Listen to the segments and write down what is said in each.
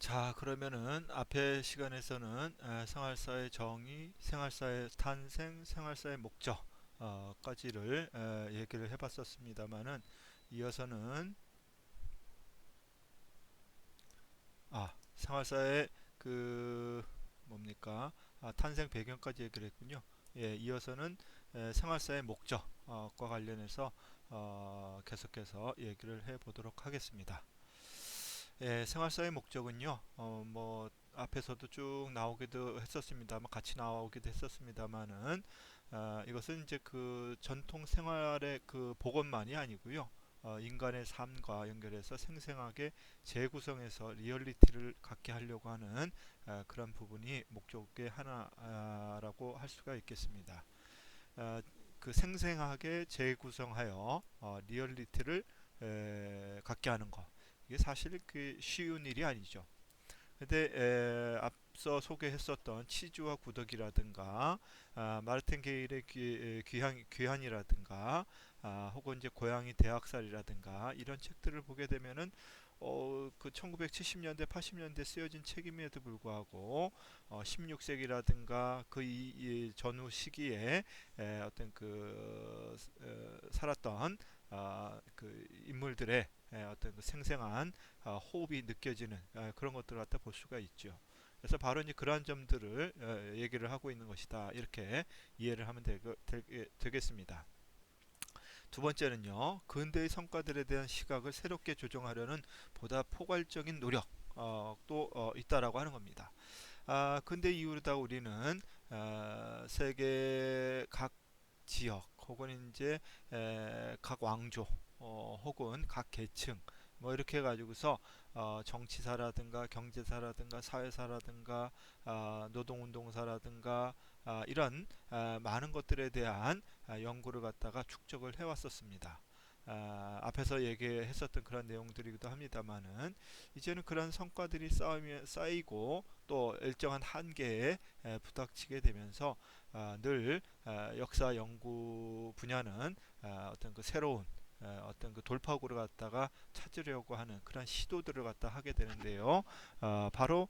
자, 그러면은 앞에 시간에서는 생활사의 정의, 생활사의 탄생, 생활사의 목적까지를 얘기를 해봤었습니다만은 이어서는 생활사의 그 뭡니까? 탄생 배경까지 얘기를 했군요. 예, 이어서는 생활사의 목적과 관련해서 계속해서 얘기를 해보도록 하겠습니다. 예, 생활사의 목적은요, 뭐, 앞에서도 쭉 나오기도 했었습니다만, 같이 나오기도 했었습니다만은, 이것은 이제 그 전통 생활의 그 복원만이 아니고요, 인간의 삶과 연결해서 생생하게 재구성해서 리얼리티를 갖게 하려고 하는 그런 부분이 목적의 하나라고 할 수가 있겠습니다. 어, 그 생생하게 재구성하여 리얼리티를 갖게 하는 것. 이게 사실 그 쉬운 일이 아니죠. 근데 앞서 소개했었던 치주와 구덕이라든가 마르틴 게일의 귀한이라든가 혹은 이제 고양이 대학살이라든가 이런 책들을 보게 되면은 그 1970년대, 80년대 쓰여진 책임에도 불구하고 16세기라든가 그 전후 시기에 어떤 그 살았던 그 인물들의 어떤 그 생생한 호흡이 느껴지는 그런 것들을 갖다 볼 수가 있죠. 그래서 바로 이제 그러한 점들을 얘기를 하고 있는 것이다. 이렇게 이해를 하면 되겠습니다. 두 번째는요, 근대의 성과들에 대한 시각을 새롭게 조정하려는 보다 포괄적인 노력도 있다라고 하는 겁니다. 근대 이후로다 우리는 세계 각 지역 혹은 이제 각 왕조 혹은 각 계층 뭐 이렇게 해가지고서 정치사라든가 경제사라든가 사회사라든가 노동운동사라든가 이런 많은 것들에 대한 연구를 갖다가 축적을 해왔었습니다. 앞에서 얘기했었던 그런 내용들이기도 합니다만은 이제는 그런 성과들이 쌓이고 또 일정한 한계에 부닥치게 되면서 늘 역사 연구 분야는 어떤 그 새로운 어떤 그 돌파구를 갖다가 찾으려고 하는 그런 시도들을 갖다 하게 되는데요. 바로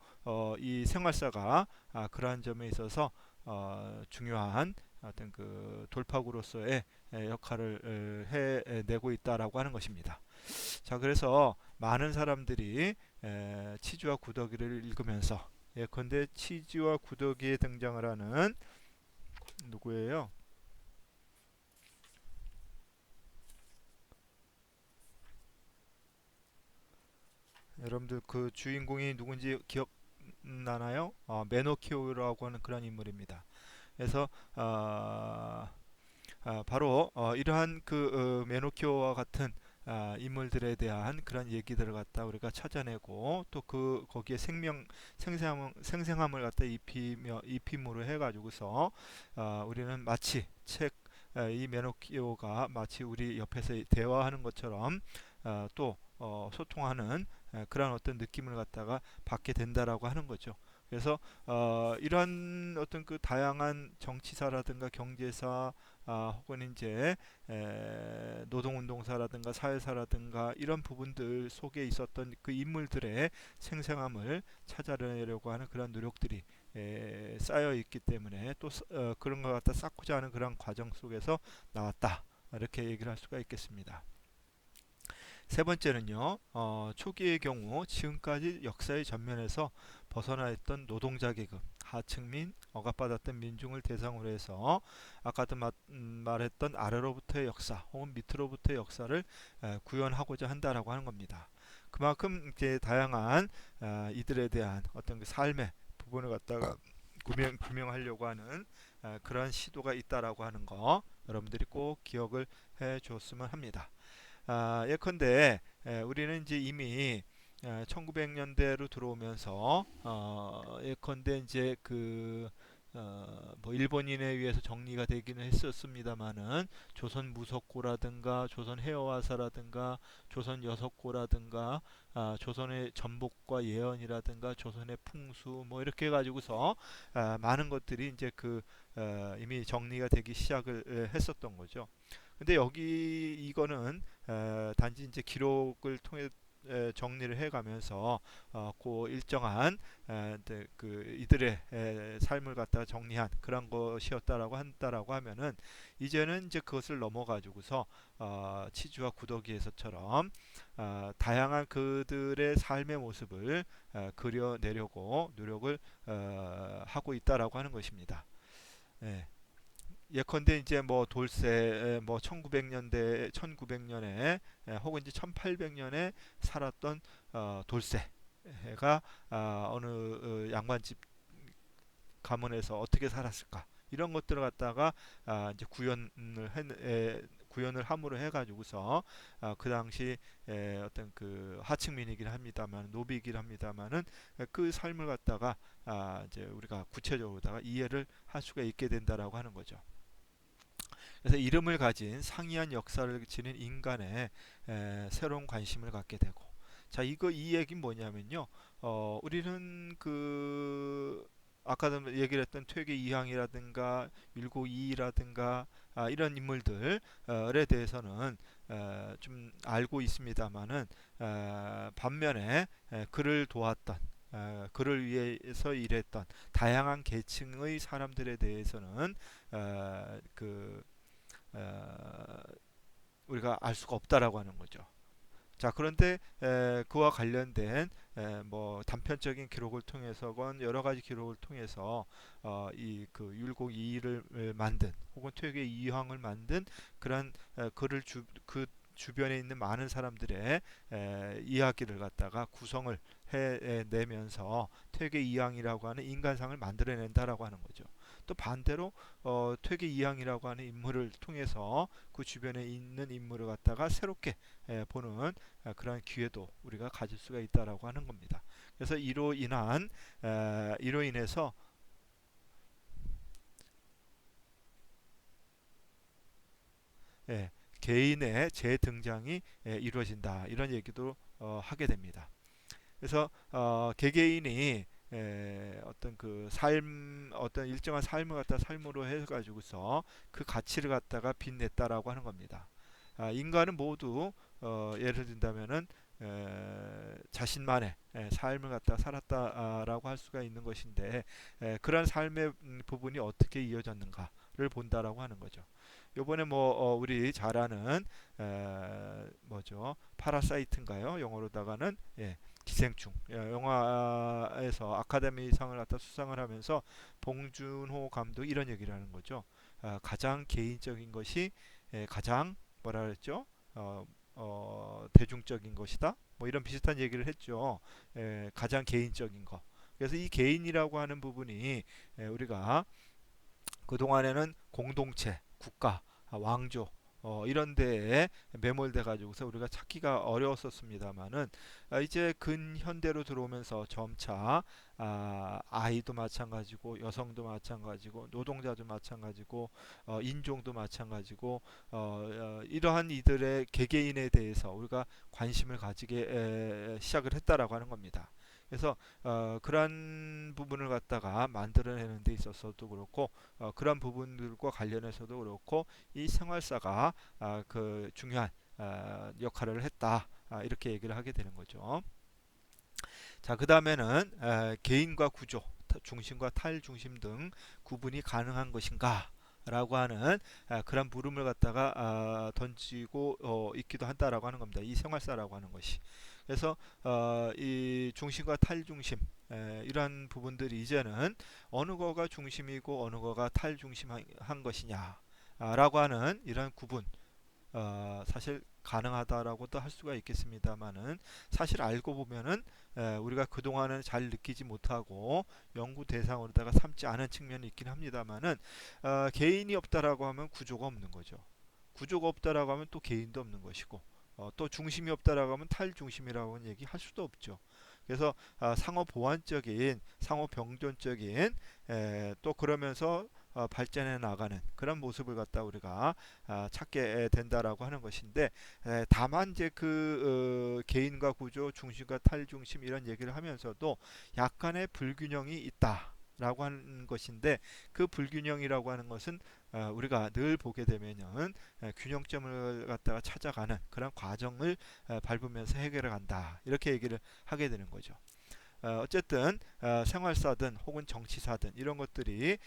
이 생활사가 그러한 점에 있어서 중요한 어떤 그 돌파구로서의 역할을 해내고 있다라고 하는 것입니다. 자, 그래서 많은 사람들이 치주와 구더기를 읽으면서 예컨대 치주와 구더기에 등장을 하는 누구예요? 여러분들 그 주인공이 누군지 기억나나요? 메노키오라고 하는 그런 인물입니다. 그래서 바로 이러한 그 메노키오와 같은 인물들에 대한 그런 얘기들을 갖다 우리가 찾아내고 또 그 거기에 생생함을 갖다 입힘으로 해가지고서 우리는 마치 이 메노키오가 마치 우리 옆에서 대화하는 것처럼 또 소통하는 그런 어떤 느낌을 갖다가 받게 된다라고 하는 거죠. 그래서 이러한 어떤 그 다양한 정치사라든가 경제사 혹은 이제 노동운동사라든가 사회사라든가 이런 부분들 속에 있었던 그 인물들의 생생함을 찾아내려고 하는 그런 노력들이 쌓여 있기 때문에 또 그런 것 갖다 쌓고자 하는 그런 과정 속에서 나왔다. 이렇게 얘기를 할 수가 있겠습니다. 세 번째는요, 초기의 경우 지금까지 역사의 전면에서 벗어나 있던 노동자 계급, 하층민, 억압받았던 민중을 대상으로 해서 아까도 말했던 아래로부터의 역사 혹은 밑으로부터의 역사를 구현하고자 한다라고 하는 겁니다. 그만큼 이제 다양한 이들에 대한 어떤 그 삶의 부분을 갖다가 규명하려고 하는 그러한 시도가 있다라고 하는 거 여러분들이 꼭 기억을 해 줬으면 합니다. 예컨대 우리는 이제 이미 1900년대로 들어오면서 예컨대 이제 그 뭐 일본인에 의해서 정리가 되기는 했었습니다만은 조선 무속고라든가 조선 해어화사라든가 조선 여석고라든가 조선의 전복과 예언이라든가 조선의 풍수 뭐 이렇게 해가지고서 많은 것들이 이제 그 이미 정리가 되기 시작을 했었던 거죠. 근데 여기 이거는 단지 이제 기록을 통해 정리를 해가면서 그 일정한 그 이들의 삶을 갖다가 정리한 그런 것이었다라고 한다라고 하면은 이제는 이제 그것을 넘어가지고서 치주와 구더기에서처럼 다양한 그들의 삶의 모습을 그려내려고 노력을 하고 있다라고 하는 것입니다. 예. 예컨대 이제 뭐 돌쇠 뭐 1900년대 1900년에 혹은 이제 1800년에 살았던 돌쇠가 어느 양반집 가문에서 어떻게 살았을까 이런 것들을 갖다가 이제 구현을 함으로 해가지고서 그 당시 어떤 그 하층민이긴 합니다만 노비이긴 합니다만은 그 삶을 갖다가 이제 우리가 구체적으로다가 이해를 할 수가 있게 된다라고 하는 거죠. 그래서 이름을 가진 상이한 역사를 지닌 인간의 새로운 관심을 갖게 되고 자 이거 이 얘기는 뭐냐면요 우리는 그 아까도 얘기를 했던 퇴계 이항이라든가 율곡이라든가 이런 인물들에 대해서는 좀 알고 있습니다만은 반면에 그를 도왔던 그를 위해서 일했던 다양한 계층의 사람들에 대해서는 그 어, 우리가 알 수가 없다라고 하는 거죠. 자, 그런데 그와 관련된 뭐 단편적인 기록을 통해서건 여러 가지 기록을 통해서 이그 율곡 이의를 만든 혹은 퇴계 이황을 만든 그런 그를 그 주변에 있는 많은 사람들의 이야기를 갖다가 구성을 해내면서 퇴계 이황이라고 하는 인간상을 만들어낸다라고 하는 거죠. 또 반대로 퇴계 이황이라고 하는 인물을 통해서 그 주변에 있는 인물을 갖다가 새롭게 보는 그러한 기회도 우리가 가질 수가 있다라고 하는 겁니다. 그래서 이로 인해서 예, 개인의 재등장이 이루어진다 이런 얘기도 하게 됩니다. 그래서 개개인이 어떤 그 어떤 일정한 삶을 갖다 삶으로 해가지고서 그 가치를 갖다가 빛냈다라고 하는 겁니다. 인간은 모두 예를 든다면은 자신만의 삶을 갖다 살았다라고 할 수가 있는 것인데 그러한 삶의 부분이 어떻게 이어졌는가를 본다라고 하는 거죠. 요번에 뭐 우리 잘 아는 뭐죠? 파라사이트인가요? 영어로다가는 기생충 영화에서 아카데미상을 갖다 수상을 하면서 봉준호 감독 이런 얘기를 하는 거죠. 가장 개인적인 것이 가장 뭐라 그랬죠? 대중적인 것이다. 뭐 이런 비슷한 얘기를 했죠. 가장 개인적인 거. 그래서 이 개인이라고 하는 부분이 우리가 그동안에는 공동체, 국가, 왕조 이런 데에 매몰돼 가지고서 우리가 찾기가 어려웠었습니다만은 이제 근현대로 들어오면서 점차 아이도 마찬가지고 여성도 마찬가지고 노동자도 마찬가지고 인종도 마찬가지고 이러한 이들의 개개인에 대해서 우리가 관심을 가지게 시작을 했다라고 하는 겁니다. 그래서 그러한 부분을 갖다가 만들어내는 데 있어서도 그렇고 그러한 부분들과 관련해서도 그렇고 이 생활사가 그 중요한 역할을 했다 이렇게 얘기를 하게 되는 거죠. 자, 그 다음에는 개인과 구조, 중심과 탈중심 등 구분이 가능한 것인가? 라고 하는 그런 물음을 갖다가 던지고 있기도 한다라고 하는 겁니다. 이 생활사라고 하는 것이. 그래서 이 중심과 탈중심 이러한 부분들이 이제는 어느 거가 중심이고 어느 거가 탈중심한 것이냐 라고 하는 이런 구분 사실 가능하다라고도 할 수가 있겠습니다만은 사실 알고 보면은 우리가 그동안은 잘 느끼지 못하고 연구 대상으로다가 삼지 않은 측면이 있긴 합니다만은 개인이 없다라고 하면 구조가 없는 거죠. 구조가 없다라고 하면 또 개인도 없는 것이고 또 중심이 없다라고 하면 탈중심이라고는 얘기할 수도 없죠. 그래서 상호 보완적인, 상호 병존적인 또 그러면서 발전해 나가는 그런 모습을 갖다 우리가 찾게 된다라고 하는 것인데 다만 이제 그 개인과 구조, 중심과 탈중심 이런 얘기를 하면서도 약간의 불균형이 있다. 라고 하는 것인데, 그 불균형이라고 하는 것은 우리가 늘 보게 되면은 균형점을 갖다가 찾아가는 그런 과정을 밟으면서 해결해 간다, 이렇게 얘기를 하게 되는 거죠. 어쨌든 생활사든 혹은 정치사든 이런 것들이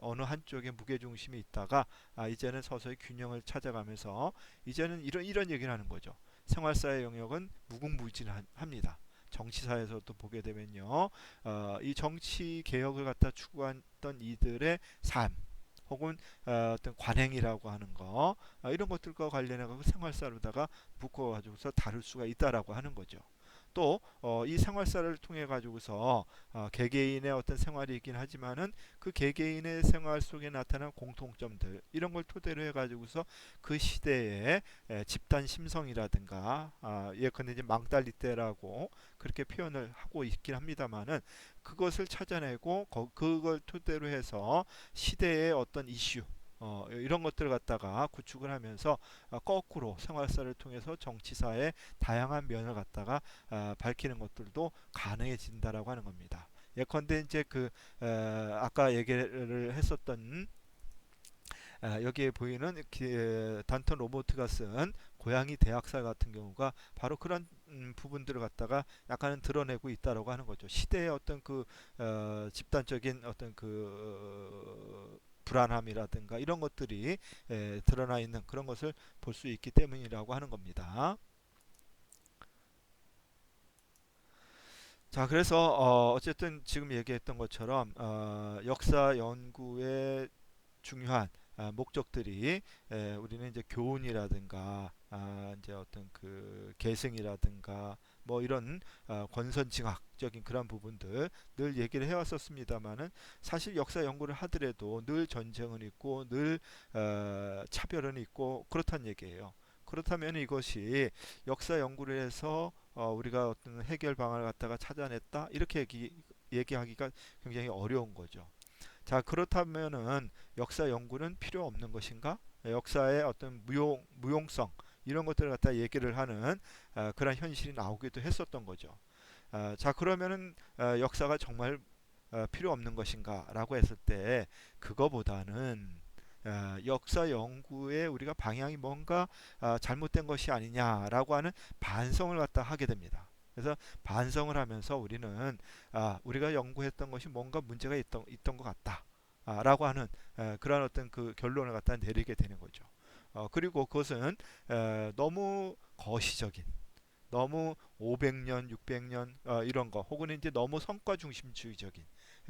어느 한쪽에 무게중심이 있다가 이제는 서서히 균형을 찾아가면서 이제는 이런 얘기를 하는 거죠. 생활사의 영역은 무궁무진합니다. 정치사에서도 보게 되면요, 이 정치 개혁을 갖다 추구했던 이들의 삶 혹은 어떤 관행이라고 하는 거, 이런 것들과 관련해 서 생활사로다가 묶어가지고서 다룰 수가 있다라고 하는 거죠. 또 이 생활사를 통해 가지고서 개개인의 어떤 생활이 있긴 하지만은 그 개개인의 생활 속에 나타난 공통점들, 이런 걸 토대로 해 가지고서 그 시대의 집단 심성이라든가, 예컨대 이제 망달리 때라고 그렇게 표현을 하고 있긴 합니다만은, 그것을 찾아내고 그걸 토대로 해서 시대의 어떤 이슈, 이런 것들을 갖다가 구축을 하면서 거꾸로 생활사를 통해서 정치사의 다양한 면을 갖다가 밝히는 것들도 가능해진다라고 하는 겁니다. 예컨대 이제 아까 얘기를 했었던 여기에 보이는 단턴 로버트가 쓴 고양이 대학살 같은 경우가 바로 그런 부분들을 갖다가 약간은 드러내고 있다라고 하는 거죠. 시대의 어떤 집단적인 어떤 불안함이라든가 이런 것들이 드러나 있는 그런 것을 볼 수 있기 때문이라고 하는 겁니다. 자, 그래서 어쨌든 지금 얘기했던 것처럼 역사 연구의 중요한 목적들이, 우리는 이제 교훈이라든가 이제 어떤 계승이라든가 뭐 이런 권선징악적인 그런 부분들 늘 얘기를 해왔었습니다만은, 사실 역사 연구를 하더라도 늘 전쟁은 있고 늘 차별은 있고 그렇단 얘기예요. 그렇다면 이것이 역사 연구를 해서 우리가 어떤 해결 방안을 갖다가 찾아냈다, 이렇게 얘기하기가 굉장히 어려운 거죠. 자, 그렇다면은 역사 연구는 필요 없는 것인가? 역사의 어떤 무용성, 이런 것들을 갖다 얘기를 하는 그런 현실이 나오기도 했었던 거죠. 자, 그러면은 역사가 정말 필요 없는 것인가라고 했을 때, 그거보다는 역사 연구에 우리가 방향이 뭔가 잘못된 것이 아니냐라고 하는 반성을 갖다 하게 됩니다. 그래서 반성을 하면서 우리는 우리가 연구했던 것이 뭔가 문제가 있던 것 같다, 라고 하는 그런 어떤 결론을 갖다 내리게 되는 거죠. 그리고 그것은 너무 거시적인, 너무 500년, 600년 이런 거, 혹은 이제 너무 성과 중심주의적인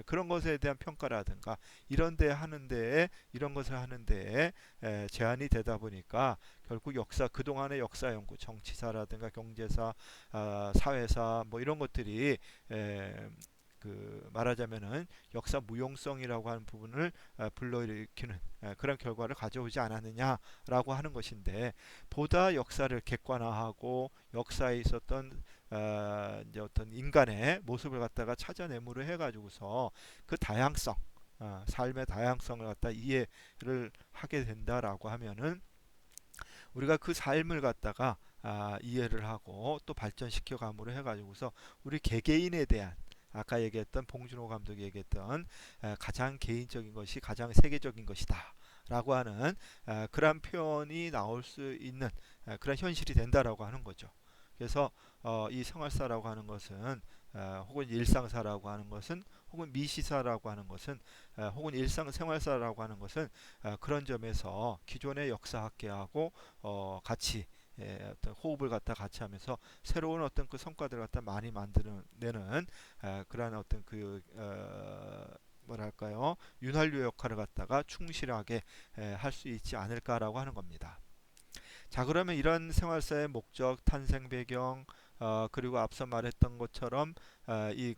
그런 것에 대한 평가라든가 이런 데 하는 데에, 이런 것을 하는 데에 제한이 되다 보니까 결국 그동안의 역사 연구, 정치사라든가 경제사, 사회사 뭐 이런 것들이 에, 말하자면은 역사 무용성이라고 하는 부분을 불러일으키는 그런 결과를 가져오지 않았느냐라고 하는 것인데, 보다 역사를 객관화하고 역사에 있었던 이제 어떤 인간의 모습을 갖다가 찾아내무를 해가지고서 그 다양성, 삶의 다양성을 갖다 이해를 하게 된다라고 하면은, 우리가 그 삶을 갖다가 이해를 하고 또 발전시켜 감으로 해가지고서 우리 개개인에 대한, 아까 얘기했던 봉준호 감독이 얘기했던 가장 개인적인 것이 가장 세계적인 것이다 라고 하는 그런 표현이 나올 수 있는 그런 현실이 된다라고 하는 거죠. 그래서 이 생활사라고 하는 것은, 혹은 일상사라고 하는 것은, 혹은 미시사라고 하는 것은, 혹은 일상생활사라고 하는 것은 그런 점에서 기존의 역사학계하고 같이 어떤 호흡을 갖다 같이 하면서 새로운 어떤 성과들을 갖다 많이 만들어내는 그러한 어떤 뭐랄까요, 윤활유 역할을 갖다가 충실하게 할 수 있지 않을까라고 하는 겁니다. 자, 그러면 이런 생활사의 목적, 탄생 배경, 그리고 앞서 말했던 것처럼 이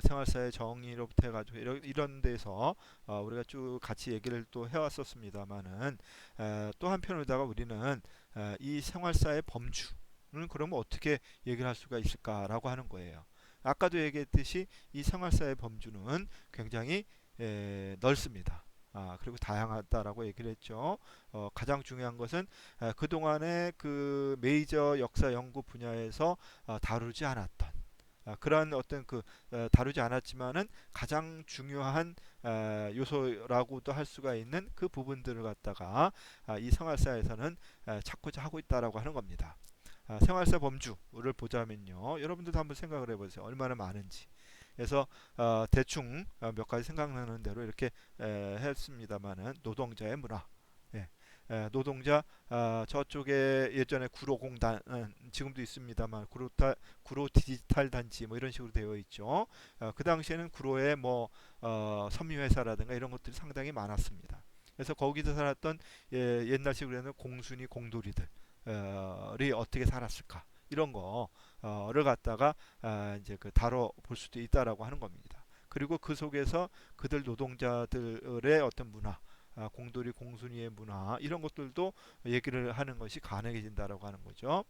생활사의 정의로부터 해가지고 이런 데서 우리가 쭉 같이 얘기를 또 해왔었습니다만은, 또 한편으로다가 우리는 이 생활사의 범주는 그러면 어떻게 얘기를 할 수가 있을까라고 하는 거예요. 아까도 얘기했듯이 이 생활사의 범주는 굉장히 넓습니다. 그리고 다양하다라고 얘기를 했죠. 가장 중요한 것은 그동안의 그 메이저 역사 연구 분야에서 다루지 않았던 그러한 어떤 그 다루지 않았지만은 가장 중요한 요소라고도 할 수가 있는 그 부분들을 갖다가 이 생활사에서는 찾고자 하고 있다라고 하는 겁니다. 생활사 범주를 보자면요, 여러분들도 한번 생각을 해보세요. 얼마나 많은지. 그래서 대충 몇 가지 생각나는 대로 이렇게 했습니다만은 노동자의 문화. 예. 노동자 저쪽에 예전에 구로공단 지금도 있습니다만 구로 디지털 단지 뭐 이런 식으로 되어 있죠. 그 당시에는 구로에 뭐 섬유회사라든가 이런 것들이 상당히 많았습니다. 그래서 거기서 살았던 옛날식으로 하는 공순이 공돌이들이 어떻게 살았을까 이런 거를 갖다가 이제 그 다뤄 볼 수도 있다라고 하는 겁니다. 그리고 그 속에서 그들 노동자들의 어떤 문화, 공돌이 공순이의 문화 이런 것들도 얘기를 하는 것이 가능해진다라고 하는 거죠.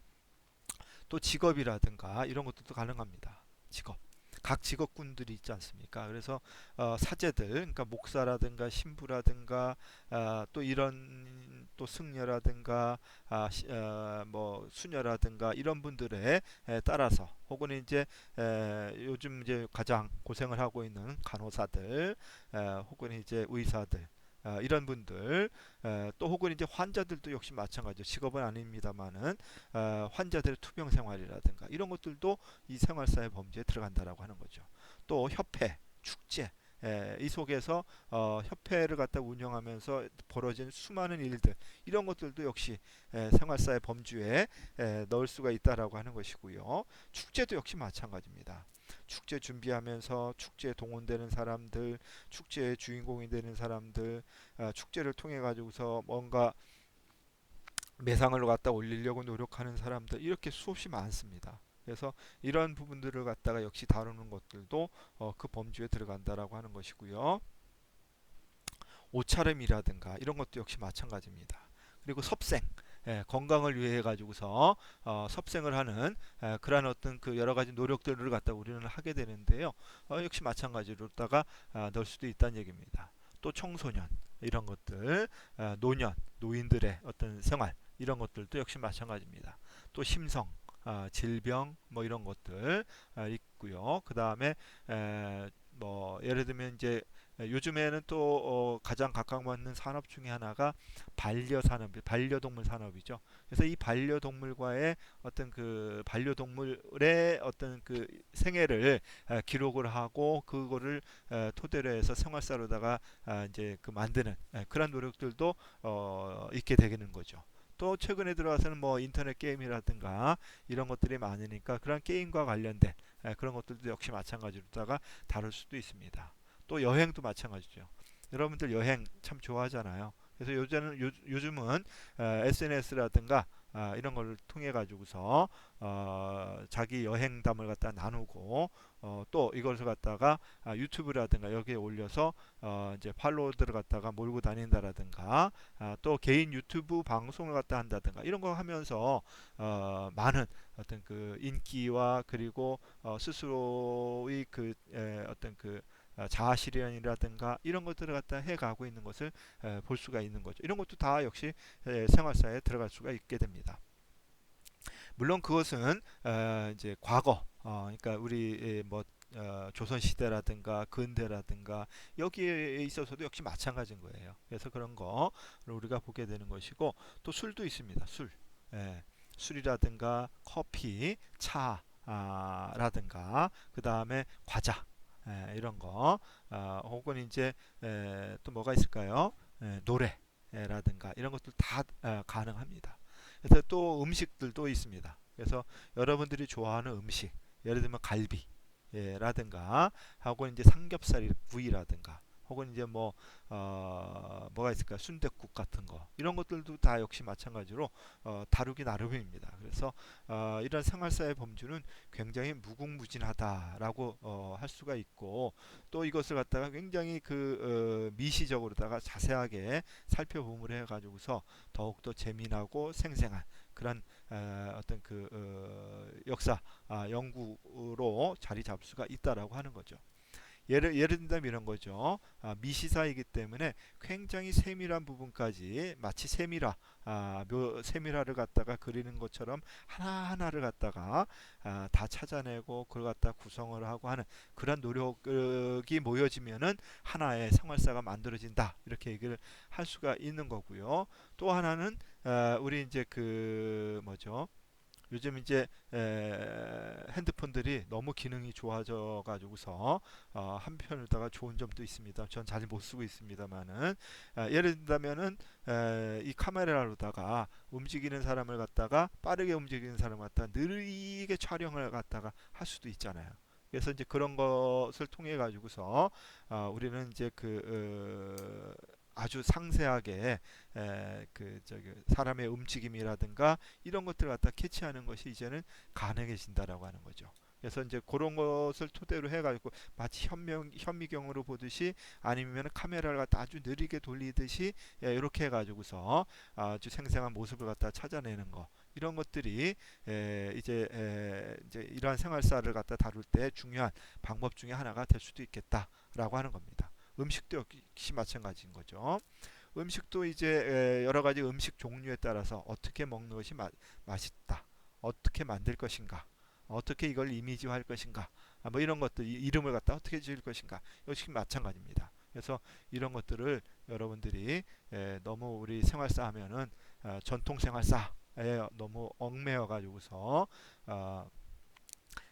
또 직업이라든가 이런 것들도 가능합니다. 직업. 각 직업군들이 있지 않습니까? 그래서 사제들, 그러니까 목사라든가 신부라든가 또 이런 또 승려라든가 뭐 수녀라든가 이런 분들에 따라서 혹은 이제 요즘 이제 가장 고생을 하고 있는 간호사들 혹은 이제 의사들 이런 분들 또 혹은 이제 환자들도 역시 마찬가지죠. 직업은 아닙니다만은 환자들의 투병 생활이라든가 이런 것들도 이 생활사회 범죄에 들어간다라고 하는 거죠. 또 협회, 축제 이 속에서 협회를 갖다 운영하면서 벌어진 수많은 일들 이런 것들도 역시 생활사회 범주에 넣을 수가 있다라고 하는 것이고요. 축제도 역시 마찬가지입니다. 축제 준비하면서 축제에 동원되는 사람들, 축제의 주인공이 되는 사람들, 축제를 통해 가지고서 뭔가 매상을 갖다 올리려고 노력하는 사람들 이렇게 수없이 많습니다. 그래서 이런 부분들을 갖다가 역시 다루는 것들도 그 범주에 들어간다라고 하는 것이고요. 옷차림이라든가 이런 것도 역시 마찬가지입니다. 그리고 섭생, 건강을 위해 가지고서 섭생을 하는 그러한 어떤 그 여러 가지 노력들을 갖다 우리는 하게 되는데요. 역시 마찬가지로다가 넣을 수도 있다는 얘기입니다. 또 청소년 이런 것들, 노년, 노인들의 어떤 생활 이런 것들도 역시 마찬가지입니다. 또 심성, 질병 뭐 이런 것들 있고요. 그 다음에 뭐 예를 들면 이제 요즘에는 또 가장 각광받는 산업 중에 하나가 반려산업, 반려동물 산업이죠. 그래서 이 반려동물과의 어떤 그 반려동물의 어떤 그 생애를 기록을 하고 그거를 토대로 해서 생활사로다가 이제 그 만드는 그런 노력들도 있게 되는 거죠. 또 최근에 들어와서는 뭐 인터넷 게임이라든가 이런 것들이 많으니까 그런 게임과 관련된 그런 것들도 역시 마찬가지로다가 다룰 수도 있습니다. 또 여행도 마찬가지죠. 여러분들 여행 참 좋아하잖아요. 그래서 요즘은 SNS라든가 이런 걸 통해 가지고서 자기 여행담을 갖다 나누고 또 이것을 갖다가 유튜브라든가 여기에 올려서 이제 팔로워들을 갖다가 몰고 다닌다라든가 또 개인 유튜브 방송을 갖다 한다든가 이런 거 하면서 많은 어떤 그 인기와 그리고 스스로의 그 어떤 그 자아 실현이라든가 이런 것들을 갖다 해가고 있는 것을 볼 수가 있는 거죠. 이런 것도 다 역시 생활사에 들어갈 수가 있게 됩니다. 물론 그것은 이제 과거, 그러니까 우리 뭐 조선 시대라든가 근대라든가 여기에 있어서도 역시 마찬가지인 거예요. 그래서 그런 거를 우리가 보게 되는 것이고 또 술도 있습니다. 술, 술이라든가 커피, 차. 라든가 그 다음에 과자 이런 거 혹은 이제 또 뭐가 있을까요? 노래라든가 이런 것들 다 가능합니다. 그래서 또 음식들도 있습니다. 그래서 여러분들이 좋아하는 음식, 예를 들면 갈비, 라든가 하고 이제 삼겹살 구이라든가 혹은 이제 뭐 뭐가 있을까 순댓국 같은 거 이런 것들도 다 역시 마찬가지로 다루기 나름입니다. 그래서 이런 생활사회 범주는 굉장히 무궁무진하다라고 할 수가 있고 또 이것을 갖다가 굉장히 그 미시적으로다가 자세하게 살펴봄을 해가지고서 더욱더 재미나고 생생한 그런 어떤 그 역사 연구로 자리 잡을 수가 있다라고 하는 거죠. 예를 든다면 이런 거죠. 미시사이기 때문에 굉장히 세밀한 부분까지 마치 세밀화를 갖다가 그리는 것처럼 하나하나를 갖다가 다 찾아내고 그걸 갖다 구성을 하고 하는 그런 노력이 모여지면은 하나의 생활사가 만들어진다, 이렇게 얘기를 할 수가 있는 거고요. 또 하나는 우리 이제 그 뭐죠? 요즘 이제 핸드폰들이 너무 기능이 좋아져 가지고서 한편으로다가 좋은 점도 있습니다. 전 잘 못 쓰고 있습니다만은, 예를 든다면은 이 카메라로다가 움직이는 사람을 갖다가 빠르게 움직이는 사람을 갖다가 느리게 촬영을 갖다가 할 수도 있잖아요. 그래서 이제 그런 것을 통해 가지고서 우리는 이제 아주 상세하게 그 저기 사람의 움직임이라든가 이런 것들을 갖다 캐치하는 것이 이제는 가능해진다라고 하는 거죠. 그래서 이제 그런 것을 토대로 해가지고 마치 현미경으로 보듯이 아니면 카메라를 갖다 아주 느리게 돌리듯이 이렇게 해가지고서 아주 생생한 모습을 갖다 찾아내는 거, 이런 것들이 이제 이러한 생활사를 갖다 다룰 때 중요한 방법 중에 하나가 될 수도 있겠다라고 하는 겁니다. 음식도 역시 마찬가지인 거죠. 음식도 이제 여러 가지 음식 종류에 따라서 어떻게 먹는 것이 맛있다, 어떻게 만들 것인가, 어떻게 이걸 이미지화할 것인가, 뭐 이런 것들, 이름을 갖다 어떻게 지을 것인가, 역시 마찬가지입니다. 그래서 이런 것들을 여러분들이 너무 우리 생활사 하면은 전통 생활사에 너무 얽매여 가지고서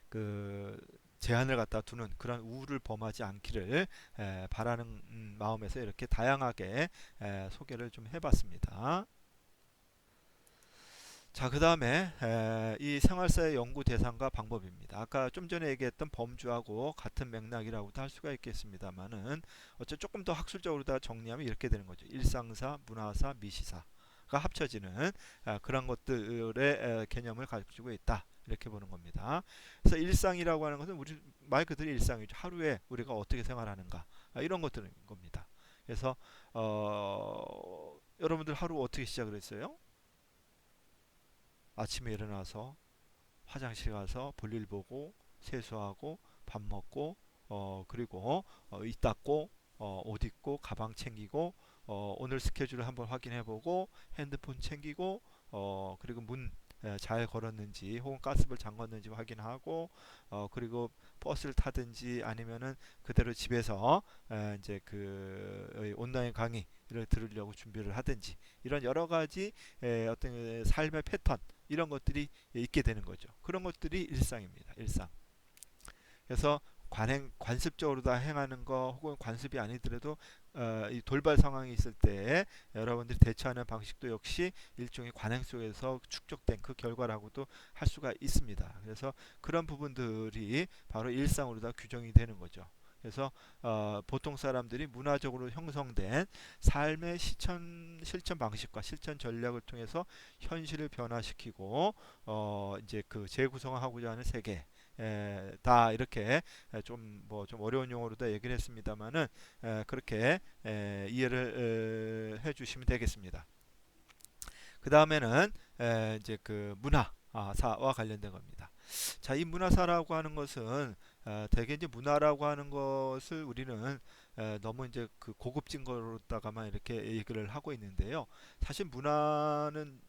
그 제한을 갖다 두는 그런 우를 범하지 않기를 바라는 마음에서 이렇게 다양하게 소개를 좀 해봤습니다. 자, 그 다음에 이 생활사의 연구 대상과 방법입니다. 아까 좀 전에 얘기했던 범주하고 같은 맥락이라고도 할 수가 있겠습니다만은 어째 조금 더 학술적으로 다 정리하면 이렇게 되는 거죠. 일상사, 문화사, 미시사가 합쳐지는 그런 것들의 개념을 가지고 있다, 이렇게 보는 겁니다. 그래서 일상이라고 하는 것은 우리 말 그대로 일상이죠. 하루에 우리가 어떻게 생활하는가, 이런 것들인 겁니다. 그래서 여러분들 하루 어떻게 시작을 했어요? 아침에 일어나서 화장실 가서 볼일 보고 세수하고 밥 먹고 그리고 입 닦고 옷 입고 가방 챙기고 오늘 스케줄을 한번 확인해 보고 핸드폰 챙기고 그리고 문 잘 걸었는지 혹은 가스불 잠궜는지 확인하고 그리고 버스를 타든지 아니면은 그대로 집에서 이제 그 온라인 강의를 들으려고 준비를 하든지 이런 여러 가지 어떤 삶의 패턴, 이런 것들이 있게 되는 거죠. 그런 것들이 일상입니다. 일상. 그래서 관습적으로 다 행하는 거 혹은 관습이 아니더라도 이 돌발 상황이 있을 때 여러분들이 대처하는 방식도 역시 일종의 관행 속에서 축적된 그 결과라고도 할 수가 있습니다. 그래서 그런 부분들이 바로 일상으로 다 규정이 되는 거죠. 그래서 보통 사람들이 문화적으로 형성된 삶의 실천 방식과 실천 전략을 통해서 현실을 변화시키고 이제 그 재구성하고자 하는 세계 다 이렇게 좀 어려운 용어로도 얘기를 했습니다만은 그렇게 이해를 해주시면 되겠습니다. 그 다음에는 이제 그 문화사와 관련된 겁니다. 자, 이 문화사라고 하는 것은 대개 이제 문화라고 하는 것을 우리는 너무 이제 그 고급진 거로다가만 이렇게 얘기를 하고 있는데요. 사실 문화는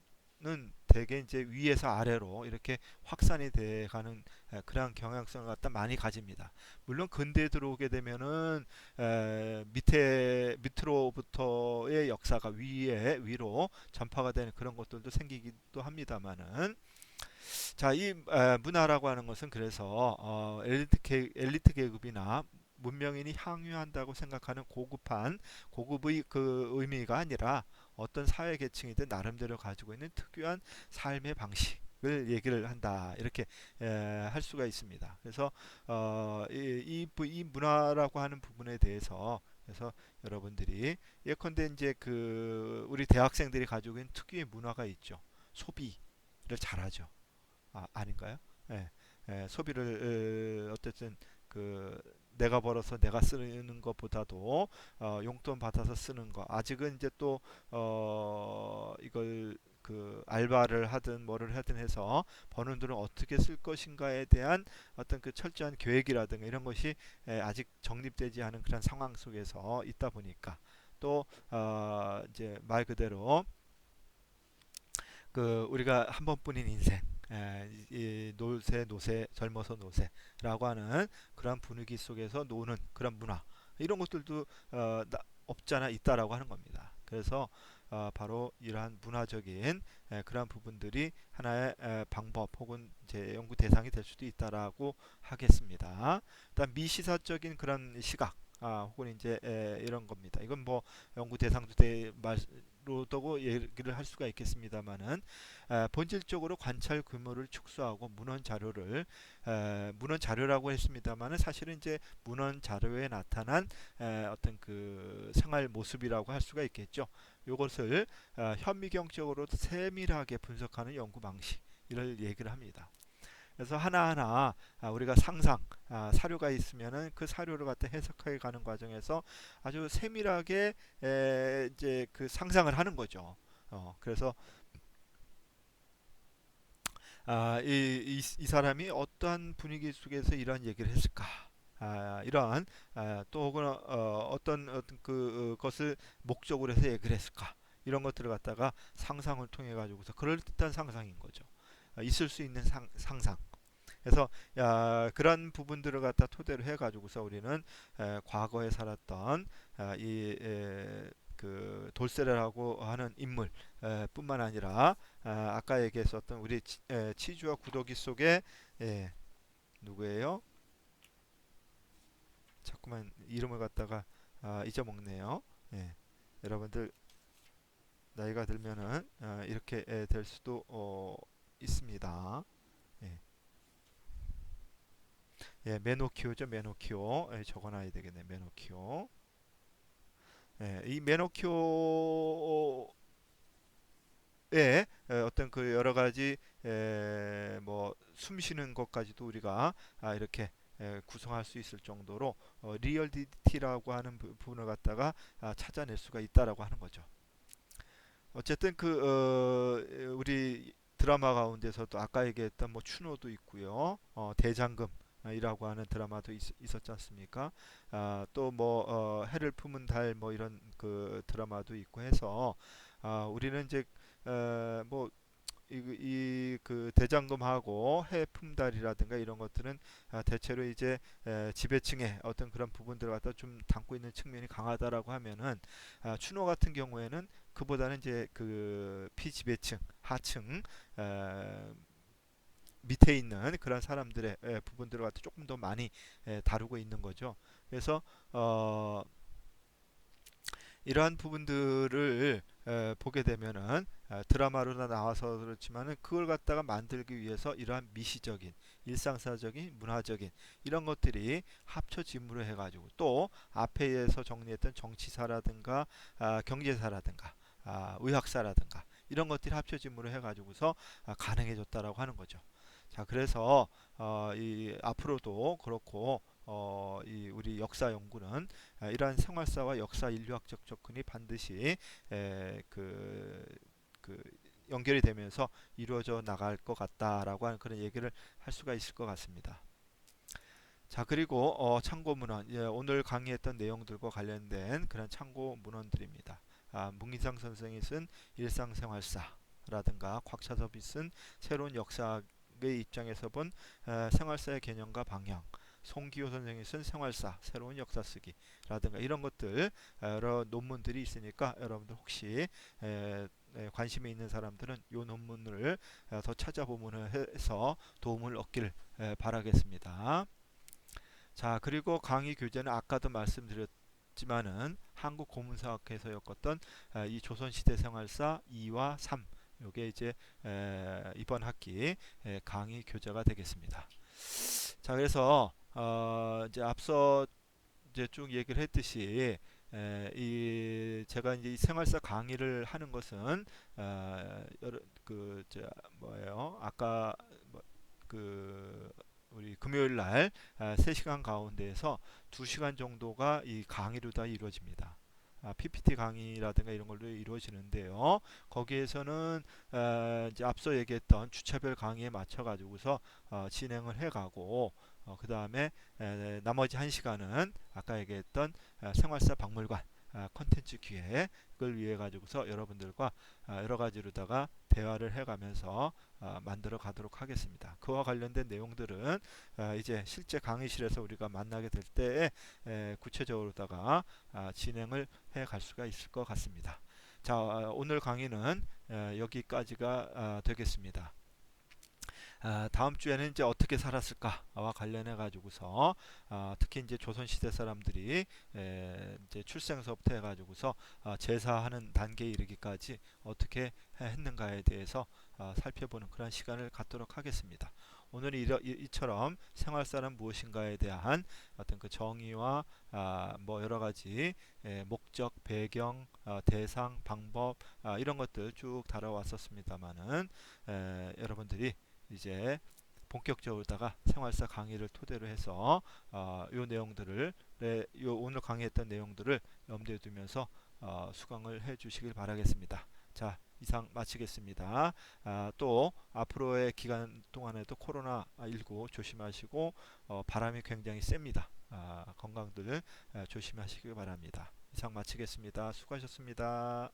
대개 이제 위에서 아래로 이렇게 확산이 돼 가는 그러한 경향성을 갖다 많이 가집니다. 물론 근대에 들어오게 되면은 밑으로부터의 역사가 위로 전파가 되는 그런 것들도 생기기도 합니다만은, 자, 이 문화라고 하는 것은 그래서 엘리트 계급이나 문명인이 향유한다고 생각하는 고급의 그 의미가 아니라 어떤 사회 계층이든 나름대로 가지고 있는 특유한 삶의 방식을 얘기를 한다, 이렇게 할 수가 있습니다. 그래서 이 문화라고 하는 부분에 대해서 그래서 여러분들이 예컨대 이제 그 우리 대학생들이 가지고 있는 특유의 문화가 있죠. 소비를 잘하죠. 아닌가요? 예, 소비를 어쨌든 그 내가 벌어서 내가 쓰는 것보다도 용돈 받아서 쓰는 거, 아직은 이제 또 이걸 그 알바를 하든 뭐를 하든 해서 버는 돈을 어떻게 쓸 것인가에 대한 어떤 그 철저한 계획이라든가 이런 것이 아직 정립되지 않은 그런 상황 속에서 있다 보니까 또 이제 말 그대로 그 우리가 한 번뿐인 인생, 이 노세 젊어서 노세라고 하는 그런 분위기 속에서 노는 그런 문화 이런 것들도 없잖아 있다라고 하는 겁니다. 그래서 바로 이러한 문화적인 그러한 부분들이 하나의 방법 혹은 이제 연구 대상이 될 수도 있다라고 하겠습니다. 일단 미시사적인 그런 시각 혹은 이제 이런 겁니다. 이건 뭐 연구 대상도 로도 얘기를 할 수가 있겠습니다만은 본질적으로 관찰 규모를 축소하고 문헌 자료를 문헌 자료라고 했습니다만은 사실은 이제 문헌 자료에 나타난 어떤 그 생활 모습이라고 할 수가 있겠죠. 이것을 현미경적으로 세밀하게 분석하는 연구 방식 이를 얘기를 합니다. 그래서 하나하나 우리가 사료가 있으면은 그 사료를 갖다 해석해 가는 과정에서 아주 세밀하게 이제 그 상상을 하는 거죠. 그래서 이 사람이 어떠한 분위기 속에서 이런 얘기를 했을까? 이러한 또 혹은 어떤 그것을 목적으로 해서 얘기를 했을까? 이런 것들을 갖다가 상상을 통해 가지고서 그럴듯한 상상인 거죠. 있을 수 있는 상상. 그래서 그런 부분들을 갖다 토대로 해가지고서 우리는 과거에 살았던 그 돌세라고 하는 인물 뿐만 아니라 아까 얘기했었던 우리 치주와 구더기 속에 누구예요? 자꾸만 이름을 갖다가 잊어먹네요. 예, 여러분들 나이가 들면은 이렇게 될 수도 있습니다. 예. 메노키오죠, 메노키오. 적어놔야 되겠네, 메노키오. 이 메노키오의 어떤 그 여러 가지 뭐 숨쉬는 것까지도 우리가 이렇게 구성할 수 있을 정도로 리얼리티라고 하는 부분을 갖다가 찾아낼 수가 있다라고 하는 거죠. 어쨌든 우리 드라마 가운데서도 아까 얘기했던 뭐 추노도 있고요. 대장금 이라고 하는 드라마도 있었지 않습니까? 또 뭐 해를 품은 달 뭐 이런 그 드라마도 있고 해서 우리는 이제 뭐 그 대장금하고 해품달이라든가 이런 것들은 대체로 이제 지배층의 어떤 그런 부분들을 갖다 좀 담고 있는 측면이 강하다라고 하면은 추노 같은 경우에는 그보다는 이제 그 피지배층 하층 에, 밑에 있는 그런 사람들의 부분들을 갖다 조금 더 많이 다루고 있는 거죠. 그래서 어, 이러한 부분들을 보게 되면은 드라마로나 나와서 그렇지만은 그걸 갖다가 만들기 위해서 이러한 미시적인 일상사적인 문화적인 이런 것들이 합쳐짐으로 해가지고 또 앞에서 정리했던 정치사라든가 경제사라든가 의학사라든가 이런 것들이 합쳐짐으로 해가지고서 가능해졌다라고 하는 거죠. 자, 그래서 이 앞으로도 그렇고 이 우리 역사 연구는 이러한 생활사와 역사 인류학적 접근이 반드시 그 연결이 되면서 이루어져 나갈 것 같다라고 하는 그런 얘기를 할 수가 있을 것 같습니다. 자, 그리고 참고 문헌, 오늘 강의했던 내용들과 관련된 그런 참고 문헌들입니다. 문기상 선생이 쓴 일상생활사라든가 곽차섭이 쓴 새로운 역사의 입장에서 본 생활사의 개념과 방향, 송기호 선생이 쓴 생활사 새로운 역사 쓰기라든가 이런 것들 여러 논문들이 있으니까 여러분들 혹시 관심이 있는 사람들은 이 논문을 더 찾아보면 해서 도움을 얻기를 바라겠습니다. 자, 그리고 강의 교재는 아까도 말씀드렸지만은 한국고문사학회에서 엮었던 이 조선시대 생활사 2와 3 요게 이제 이번 학기 강의 교재가 되겠습니다. 자, 그래서 이제 앞서 이제 쭉 얘기를 했듯이 이 제가 이제 이 생활사 강의를 하는 것은 여러 그저 뭐예요? 아까 뭐, 그 우리 금요일 날 3시간 가운데에서 2시간 정도가 이 강의로 다 이루어집니다. PPT 강의라든가 이런 걸로 이루어지는데요. 거기에서는 이제 앞서 얘기했던 주차별 강의에 맞춰 가지고서 진행을 해가고 그 다음에 나머지 1시간은 아까 얘기했던 생활사 박물관 콘텐츠 기획을 위해 가지고서 여러분들과 여러 가지로다가 대화를 해가면서 만들어 가도록 하겠습니다. 그와 관련된 내용들은 이제 실제 강의실에서 우리가 만나게 될 때에 구체적으로다가 진행을 해 갈 수가 있을 것 같습니다. 자, 오늘 강의는 여기까지가 되겠습니다. 다음 주에는 이제 어떻게 살았을까와 관련해 가지고서 특히 이제 조선시대 사람들이 이제 출생서부터 해 가지고서 제사하는 단계에 이르기까지 어떻게 했는가에 대해서 살펴보는 그런 시간을 갖도록 하겠습니다. 오늘 이처럼 생활사는 무엇인가에 대한 어떤 그 정의와 뭐 여러 가지 목적, 배경, 대상, 방법 이런 것들 쭉 다뤄왔었습니다만은 여러분들이 이제 본격적으로다가 생활사 강의를 토대로 해서 요 내용들을 요 오늘 강의했던 내용들을 염두에 두면서 수강을 해 주시길 바라겠습니다. 자, 이상 마치겠습니다. 또 앞으로의 기간 동안에도 코로나19 조심하시고 바람이 굉장히 셉니다. 건강들 조심하시길 바랍니다. 이상 마치겠습니다. 수고하셨습니다.